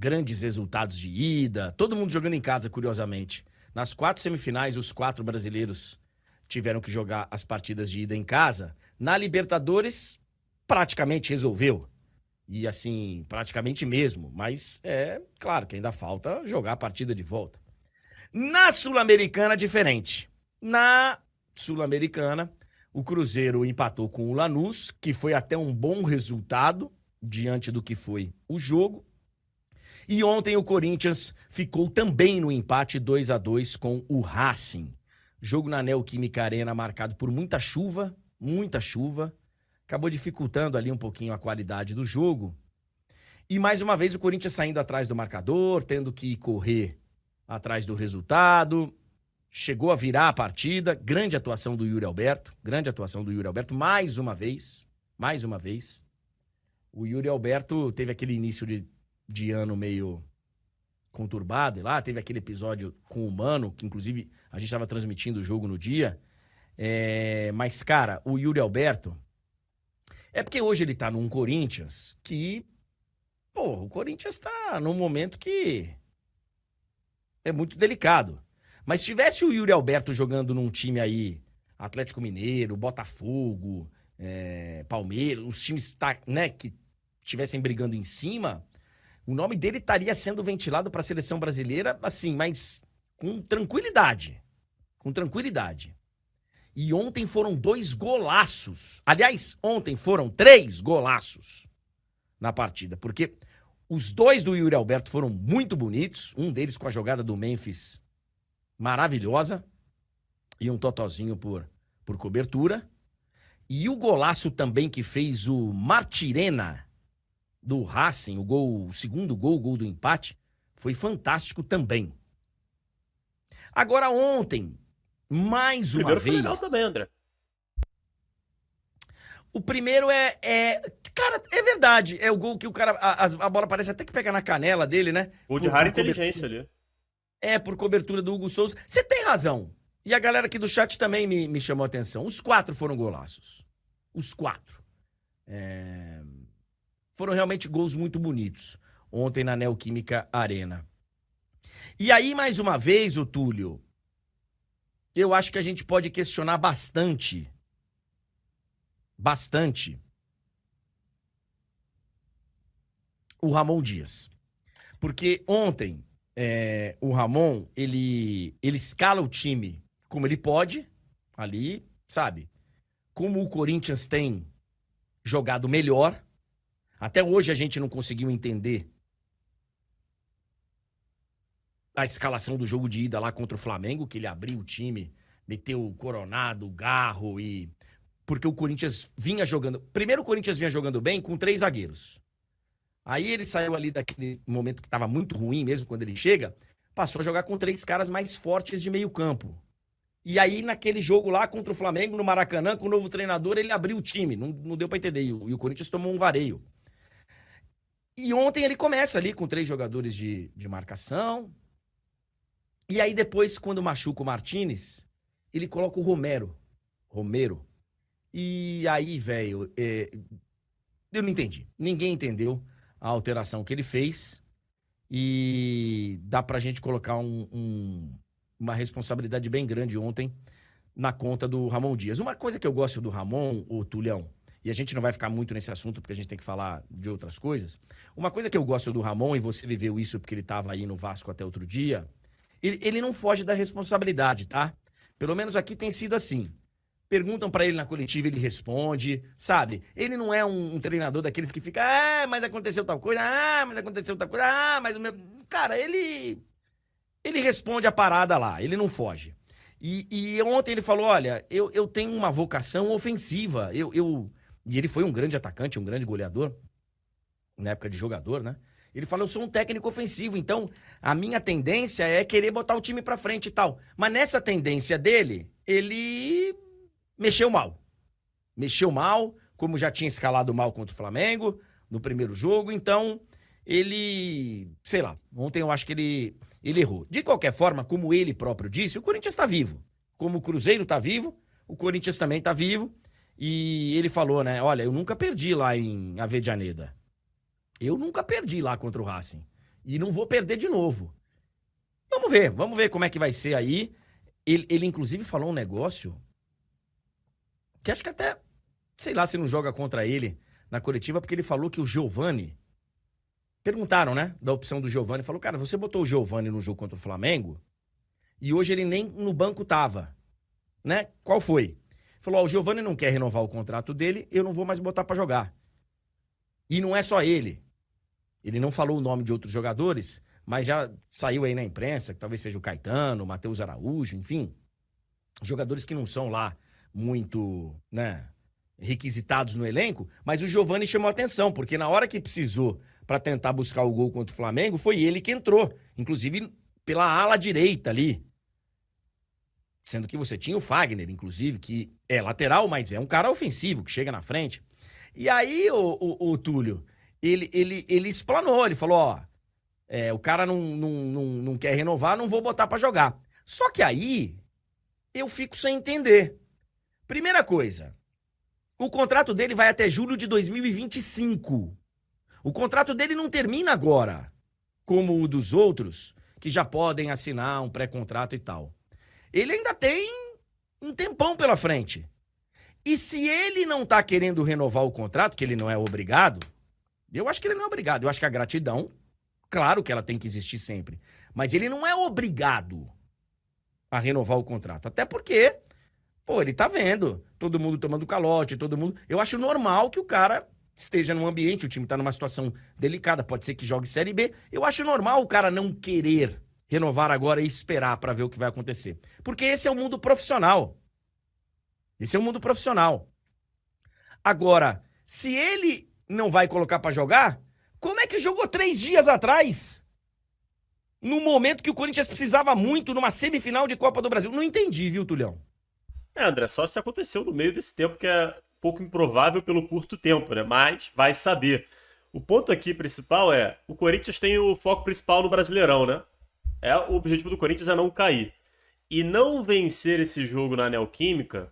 grandes resultados de ida, todo mundo jogando em casa, curiosamente. Nas 4 semifinais, os 4 brasileiros tiveram que jogar as partidas de ida em casa. Na Libertadores, praticamente resolveu. E assim, praticamente mesmo. Mas é claro que ainda falta jogar a partida de volta. Na Sul-Americana, diferente. Na Sul-Americana, o Cruzeiro empatou com o Lanús, que foi até um bom resultado diante do que foi o jogo. E ontem o Corinthians ficou também no empate 2-2 com o Racing. Jogo na Neoquímica Arena marcado por muita chuva. Acabou dificultando ali um pouquinho a qualidade do jogo. E mais uma vez o Corinthians saindo atrás do marcador, tendo que correr atrás do resultado. Chegou a virar a partida. Grande atuação do Yuri Alberto. Mais uma vez. O Yuri Alberto teve aquele início de ano meio conturbado. E lá teve aquele episódio com o Mano, que inclusive a gente estava transmitindo o jogo no dia. Mas, cara, o Yuri Alberto... É porque hoje ele tá num Corinthians que... Pô, o Corinthians tá num momento que é muito delicado. Mas se tivesse o Yuri Alberto jogando num time aí, Atlético Mineiro, Botafogo, Palmeiras, os times né, que estivessem brigando em cima, o nome dele estaria sendo ventilado para a seleção brasileira, assim, mas com tranquilidade. E ontem foram 2 golaços. Aliás, ontem foram 3 golaços na partida, porque os 2 do Yuri Alberto foram muito bonitos, um deles com a jogada do Memphis maravilhosa, e um totozinho por cobertura. E o golaço também que fez o Martirena do Racing, o segundo gol do empate, foi fantástico também. Agora ontem, mais uma vez... Foi legal também, André. O primeiro Cara, é verdade. É o gol que o cara... A bola parece até que pega na canela dele, né? Gol de rara inteligência ali. Por cobertura do Hugo Souza. Você tem razão. E a galera aqui do chat também me chamou a atenção. Os 4 foram golaços. Os 4. Foram realmente gols muito bonitos. Ontem na Neoquímica Arena. E aí, mais uma vez, ô Túlio, eu acho que a gente pode questionar bastante o Ramon Dias. Porque ontem, o Ramon, ele escala o time como ele pode, ali, sabe? Como o Corinthians tem jogado melhor. Até hoje a gente não conseguiu entender a escalação do jogo de ida lá contra o Flamengo, que ele abriu o time, meteu o Coronado, o Garro e... Porque o Corinthians vinha jogando... Primeiro o Corinthians vinha jogando bem com 3 zagueiros. Aí ele saiu ali daquele momento que estava muito ruim mesmo quando ele chega, passou a jogar com 3 caras mais fortes de meio campo. E aí naquele jogo lá contra o Flamengo, no Maracanã, com o novo treinador, ele abriu o time. Não deu pra entender. E o Corinthians tomou um vareio. E ontem ele começa ali com 3 jogadores de marcação. E aí depois, quando machuca o Martínez, ele coloca o Romero. E aí, velho, eu não entendi. Ninguém entendeu a alteração que ele fez. E dá pra gente colocar uma responsabilidade bem grande ontem na conta do Ramon Dias. Uma coisa que eu gosto do Ramon, o Tulhão, e a gente não vai ficar muito nesse assunto porque a gente tem que falar de outras coisas. Uma coisa que eu gosto do Ramon, e você viveu isso porque ele tava aí no Vasco até outro dia, ele não foge da responsabilidade, tá? Pelo menos aqui tem sido assim. Perguntam pra ele na coletiva, ele responde, sabe? Ele não é um treinador daqueles que fica, mas aconteceu tal coisa, mas o meu... Cara, ele responde a parada lá, ele não foge. E ontem ele falou, olha, eu tenho uma vocação ofensiva, E ele foi um grande atacante, um grande goleador, na época de jogador, né? Ele falou, eu sou um técnico ofensivo, então a minha tendência é querer botar o time pra frente e tal. Mas nessa tendência dele, ele mexeu mal, como já tinha escalado mal contra o Flamengo no primeiro jogo, então ele, sei lá, ontem eu acho que ele errou. De qualquer forma, como ele próprio disse, o Corinthians tá vivo. Como o Cruzeiro tá vivo, o Corinthians também tá vivo. E ele falou, né, olha, eu nunca perdi lá em Avejaneda. Eu nunca perdi lá contra o Racing. E não vou perder de novo. Vamos ver como é que vai ser aí. Ele inclusive, falou um negócio que acho que até, sei lá se não joga contra ele na coletiva, porque ele falou que o Giovani... Perguntaram, né, da opção do Giovani. Falou, cara, você botou o Giovani no jogo contra o Flamengo e hoje ele nem no banco tava, né? Qual foi? Falou, o Giovani não quer renovar o contrato dele, eu não vou mais botar pra jogar. E não é só ele. Ele não falou o nome de outros jogadores, mas já saiu aí na imprensa, que talvez seja o Caetano, o Matheus Araújo, enfim. Jogadores que não são lá muito, né, requisitados no elenco, mas o Giovani chamou a atenção, porque na hora que precisou para tentar buscar o gol contra o Flamengo, foi ele que entrou, inclusive pela ala direita ali. Sendo que você tinha o Fagner, inclusive, que é lateral, mas é um cara ofensivo, que chega na frente. E aí, o Túlio, ele explanou, ele falou, ó, o cara não quer renovar, não vou botar pra jogar. Só que aí, eu fico sem entender. Primeira coisa, o contrato dele vai até julho de 2025. O contrato dele não termina agora, como o dos outros, que já podem assinar um pré-contrato e tal. Ele ainda tem um tempão pela frente. E se ele não tá querendo renovar o contrato, que ele não é obrigado, eu acho que ele não é obrigado. Eu acho que a gratidão, claro que ela tem que existir sempre. Mas ele não é obrigado a renovar o contrato. Até porque, pô, ele tá vendo todo mundo tomando calote, todo mundo... Eu acho normal que o cara esteja num ambiente, o time tá numa situação delicada, pode ser que jogue Série B. Eu acho normal o cara não querer renovar agora e esperar pra ver o que vai acontecer. Porque esse é o mundo profissional. Esse é o mundo profissional. Agora, se ele não vai colocar pra jogar, como é que jogou 3 dias atrás? No momento que o Corinthians precisava muito, numa semifinal de Copa do Brasil. Não entendi, viu, Tulhão? André, só se aconteceu no meio desse tempo, que é pouco improvável pelo curto tempo, né? Mas vai saber. O ponto aqui principal é, o Corinthians tem o foco principal no Brasileirão, né? O objetivo do Corinthians é não cair. E não vencer esse jogo na Neoquímica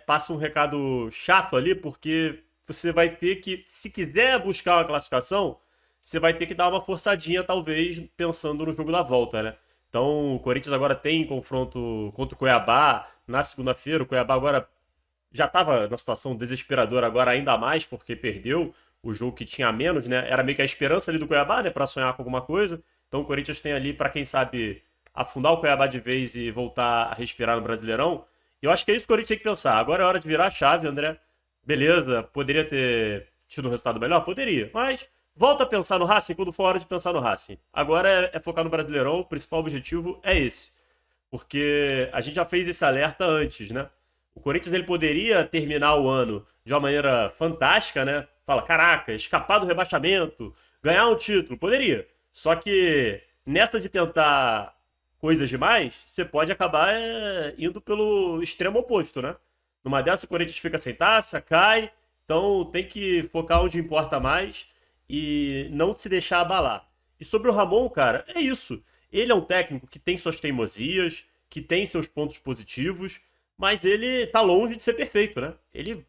passa um recado chato ali, porque você vai ter que, se quiser buscar uma classificação, você vai ter que dar uma forçadinha, talvez, pensando no jogo da volta, né? Então, o Corinthians agora tem confronto contra o Cuiabá na segunda-feira. O Cuiabá agora já estava numa situação desesperadora, agora ainda mais, porque perdeu o jogo que tinha menos, né? Era meio que a esperança ali do Cuiabá, né? Para sonhar com alguma coisa. Então, o Corinthians tem ali, para quem sabe, afundar o Cuiabá de vez e voltar a respirar no Brasileirão. Eu acho que é isso que o Corinthians tem que pensar. Agora é hora de virar a chave, André. Beleza, poderia ter tido um resultado melhor? Poderia. Mas volta a pensar no Racing quando for hora de pensar no Racing. Agora é focar no Brasileirão, o principal objetivo é esse. Porque a gente já fez esse alerta antes, né? O Corinthians ele poderia terminar o ano de uma maneira fantástica, né? Fala, caraca, escapar do rebaixamento, ganhar um título. Poderia. Só que nessa de tentar coisas demais, você pode acabar indo pelo extremo oposto, né? Numa dessa, o Corinthians fica sem taça, cai. Então tem que focar onde importa mais e não se deixar abalar. E sobre o Ramon, cara, é isso. Ele é um técnico que tem suas teimosias, que tem seus pontos positivos, mas ele tá longe de ser perfeito, né? Ele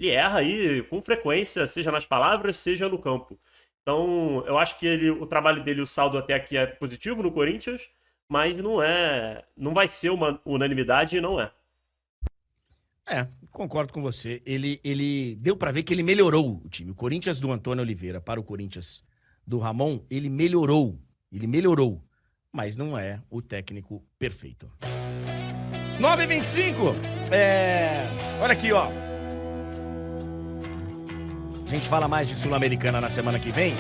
erra aí com frequência, seja nas palavras, seja no campo. Então, eu acho que o trabalho dele, o saldo até aqui é positivo no Corinthians, mas não vai ser uma unanimidade e não é. Concordo com você. Ele deu pra ver que ele melhorou o time. O Corinthians do Antônio Oliveira para o Corinthians do Ramon, ele melhorou, mas não é o técnico perfeito. 9h25, olha aqui, ó. A gente fala mais de Sul-Americana na semana que vem,